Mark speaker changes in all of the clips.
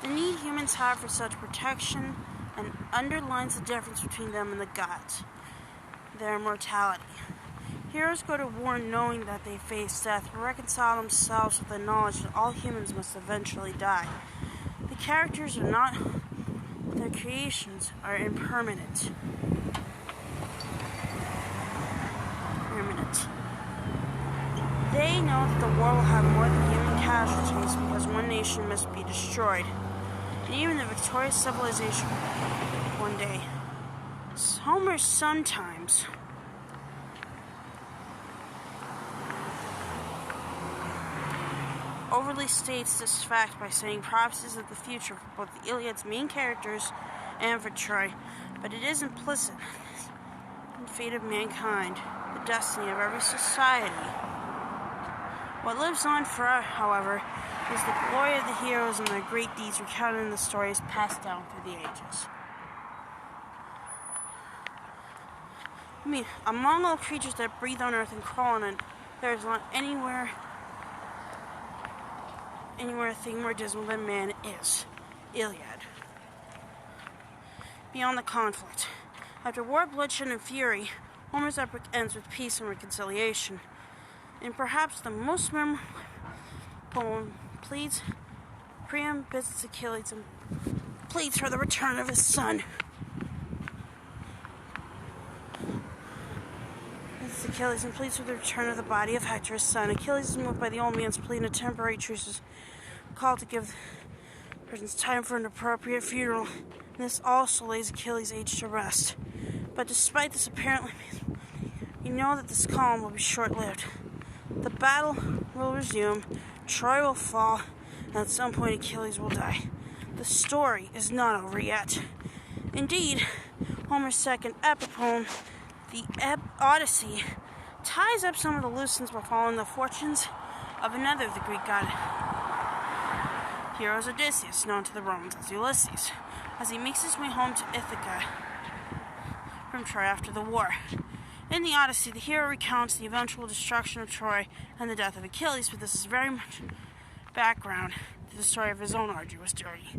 Speaker 1: The need humans have for such protection and underlines the difference between them and the gods, their immortality. Heroes go to war knowing that they face death, but reconcile themselves with the knowledge that all humans must eventually die. The characters are not, their creations are impermanent. They know that the war will have more than human casualties because one nation must be destroyed. And even the victorious civilization one day. Homer sometimes overly states this fact by saying prophecies of the future for both the Iliad's main characters and for Troy, but it is implicit in the fate of mankind, the destiny of every society. What lives on forever, however, is the glory of the heroes and their great deeds recounted in the stories passed down through the ages. Among all creatures that breathe on earth and crawl on it, there is not anywhere a thing more dismal than man is. Iliad. Beyond the conflict. After war, bloodshed, and fury, Homer's epic ends with peace and reconciliation. And perhaps the most memorable poem Priam visits Achilles and pleads for the return of his son. Achilles and pleads for the return of the body of Hector, his son. Achilles is moved by the old man's plea, and a temporary truce is called to give the persons time for an appropriate funeral. And this also lays Achilles' age to rest. But despite this apparently, we know that this calm will be short-lived. The battle will resume, Troy will fall, and at some point Achilles will die. The story is not over yet. Indeed, Homer's second epic poem, the Odyssey, ties up some of the loose ends by following the fortunes of another of the Greek god heroes, Odysseus, known to the Romans as Ulysses, as he makes his way home to Ithaca from Troy after the war. In the Odyssey, the hero recounts the eventual destruction of Troy and the death of Achilles, but this is very much background to the story of his own arduous journey.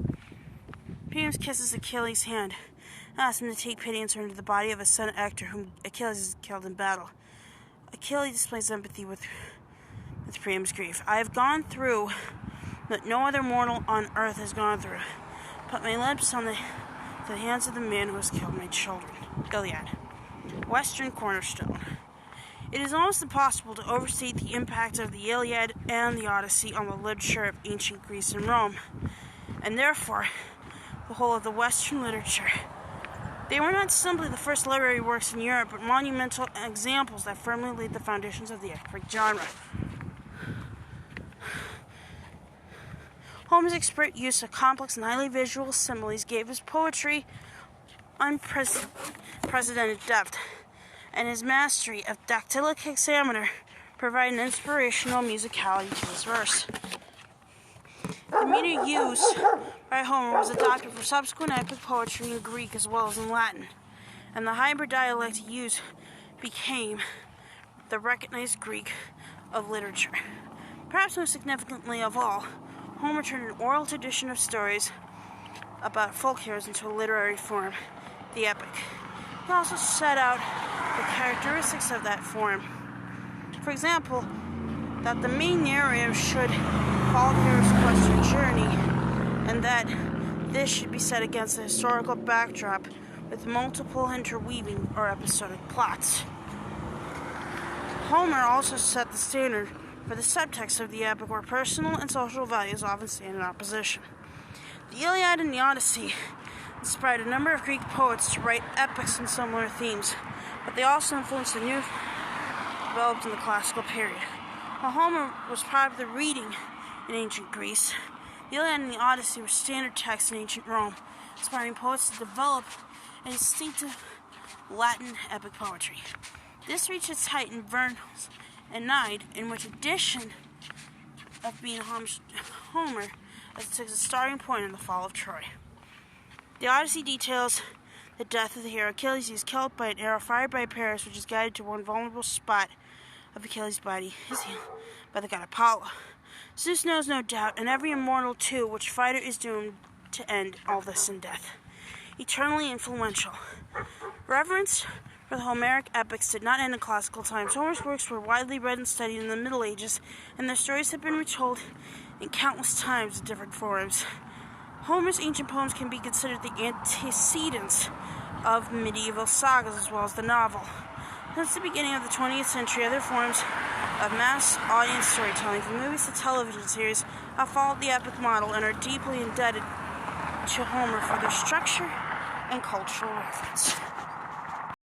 Speaker 1: Priam kisses Achilles' hand and asks him to take pity and turn to the body of his son Hector, whom Achilles has killed in battle. Achilles displays empathy with Priam's grief. I have gone through what no other mortal on earth has gone through. Put my lips on the hands of the man who has killed my children. Iliad. Western cornerstone. It is almost impossible to overstate the impact of the Iliad and the Odyssey on the literature of ancient Greece and Rome, and therefore the whole of the Western literature. They were not simply the first literary works in Europe, but monumental examples that firmly laid the foundations of the epic genre. Homer's expert use of complex and highly visual similes gave his poetry unprecedented depth, and his mastery of dactylic hexameter provided an inspirational musicality to his verse. The meter used by Homer was adopted for subsequent epic poetry in Greek as well as in Latin, and the hybrid dialect he used became the recognized Greek of literature. Perhaps most significantly of all, Homer turned an oral tradition of stories about folk heroes into a literary form, the epic. He also set out the characteristics of that form. For example, that the main narrative should follow the hero's quest or journey, and that this should be set against a historical backdrop with multiple interweaving or episodic plots. Homer also set the standard for the subtext of the epic, where personal and social values often stand in opposition. The Iliad and the Odyssey inspired a number of Greek poets to write epics on similar themes, but they also influenced the new developed in the classical period. While Homer was popular reading in ancient Greece, the Iliad and the Odyssey were standard texts in ancient Rome, inspiring poets to develop a distinctive Latin epic poetry. This reached its height in Vergil's Aeneid, in which addition of being Homer as it took as a starting point in the fall of Troy. The Odyssey details the death of the hero Achilles. He is killed by an arrow fired by Paris, which is guided to one vulnerable spot of Achilles' body, is healed by the god Apollo. Zeus knows no doubt, and every immortal too, which fighter is doomed to end all this in death. Eternally influential. Reverence for the Homeric epics did not end in classical times. Homer's works were widely read and studied in the Middle Ages, and their stories have been retold in countless times in different forms. Homer's ancient poems can be considered the antecedents of medieval sagas as well as the novel. Since the beginning of the 20th century, other forms of mass audience storytelling, from movies to television series, have followed the epic model and are deeply indebted to Homer for their structure and cultural reference.